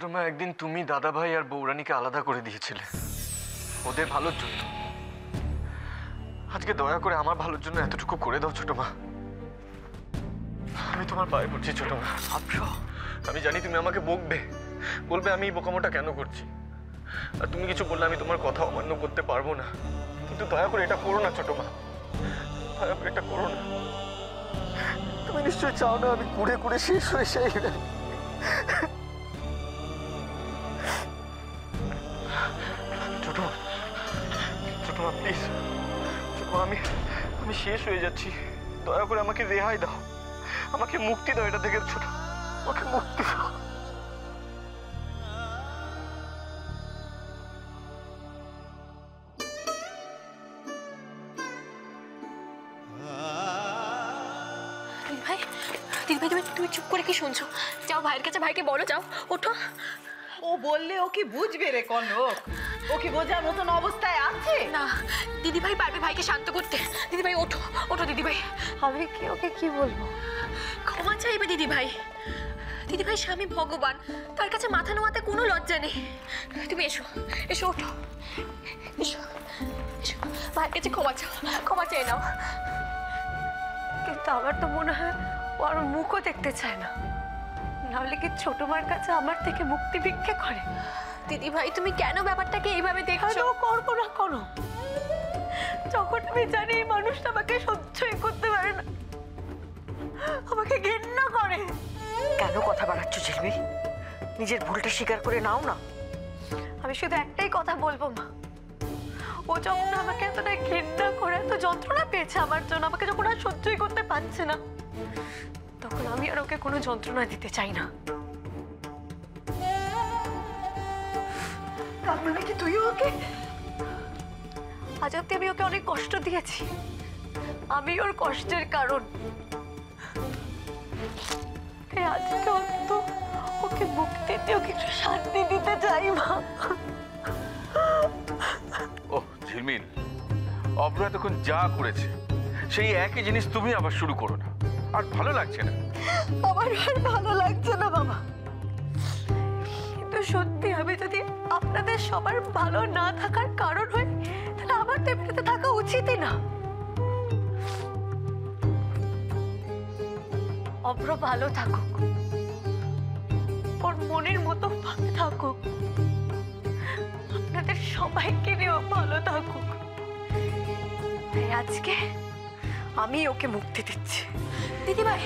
ছোট মা, একদিন তুমি দাদা ভাই আর বৌরানীকে আলাদা করে দিয়েছিলে ওদের ভালোর জন্য। আজকে দয়া করে আমার ভালোর জন্য এতটুকু করে দাও ছোট মা। আমি তোমার পায়ে পড়ছি ছোট মা। আমি জানি তুমি আমাকে বকবে, বলবে আমি এই বোকামোটা কেন করছি, আর তুমি কিছু বললে আমি তোমার কথা অমান্য করতে পারবো না। কিন্তু দয়া করে এটা করো না ছোট মা, দয়া করে এটা করো না। তুমি নিশ্চয়ই চাও না আমি কুড়ে কুড়ে শেষ হয়ে যাই। ছোট মা, ছোট মা প্লিজ, ছোট মা আমি শেষ হয়ে যাচ্ছি, দয়া করে আমাকে রেহাই দাও, আমাকে মুক্তি দাও এটা থেকে। ছোট, আমাকে মুক্তি দাও। ভাই, দিদি ভাই, তুমি চুপ করে কি শুনছো? যাও ভাইয়ের কাছে, ভাইকে বলো, যাও ওঠো। ও বললে ও কি বুঝবে রে কনক? ও কি বোঝার মতন অবস্থায় আছে? না, দিদি ভাই পারবে ভাইকে শান্ত করতে। দিদি ভাই ওঠো, ওঠো দিদি ভাই। আমি কি ওকে কি বলবো? ক্ষমা চাইবে দিদি ভাই। দিদি ভাই স্বামী ভগবান, তার কাছে মাথা নোয়াতে কোনো লজ্জা নেই। তুমি এসো, এসো ওঠো, এসো এসো, ভাইয়ের কাছে ক্ষমা চাও, ক্ষমা চেয়ে নাও। কিন্তু আমার তো মনে হয় ও আর মুখও দেখতে চায় না, নাহলে কি ছোট মার কাছে আমার থেকে মুক্তি ভিক্ষা করে? দিদি ভাই তুমি কেন ব্যাপারটাকে এইভাবে দেখছো? করবো না কোনো, যখন আমি জানি এই মানুষটা আমাকে সহ্যই করতে পারে না, আমাকে ঘেন্না করে। কেন কথা বাড়াচ্ছ ঝিলমিল? নিজের ভুলটা স্বীকার করে নাও না। আমি শুধু একটাই কথা বলবো মা, ও যখন আমাকে এতটা ঘেন্না করে, এত যন্ত্রণা পেয়েছে আমার জন্য, আমাকে যখন আর সহ্যই করতে পারছে না, তখন আমি আর ওকে কোনো যন্ত্রণা দিতে চাই না। তার মানে কি তুইও ওকে? আজ অব্দি আমি ওকে অনেক কষ্ট দিয়েছি, আমি ওর কষ্টের কারণ। আজকে অন্তত ওকে মুক্তি দিয়ে ওকে একটু শান্তি দিতে চাই মা। ও ঝিলমিল, অভ্র এতক্ষণ যা করেছে সেই একই জিনিস তুমি আবার শুরু করো না, আর ভালো লাগছে না। আমার আর ভালো লাগছে না বাবা, কিন্তু সত্যি আমি যদি আপনাদের সবার ভালো না থাকার কারণ হই, তাহলে আমার তো এমনিতে থাকা উচিতই না। অভ্র ভালো থাকুক, ওর মনের মতো ভালো থাকুক, আপনাদের সবাইকে নিয়েও ভালো থাকুক। তাই আজকে আমি ওকে মুক্তি দিচ্ছি। দিদি ভাই,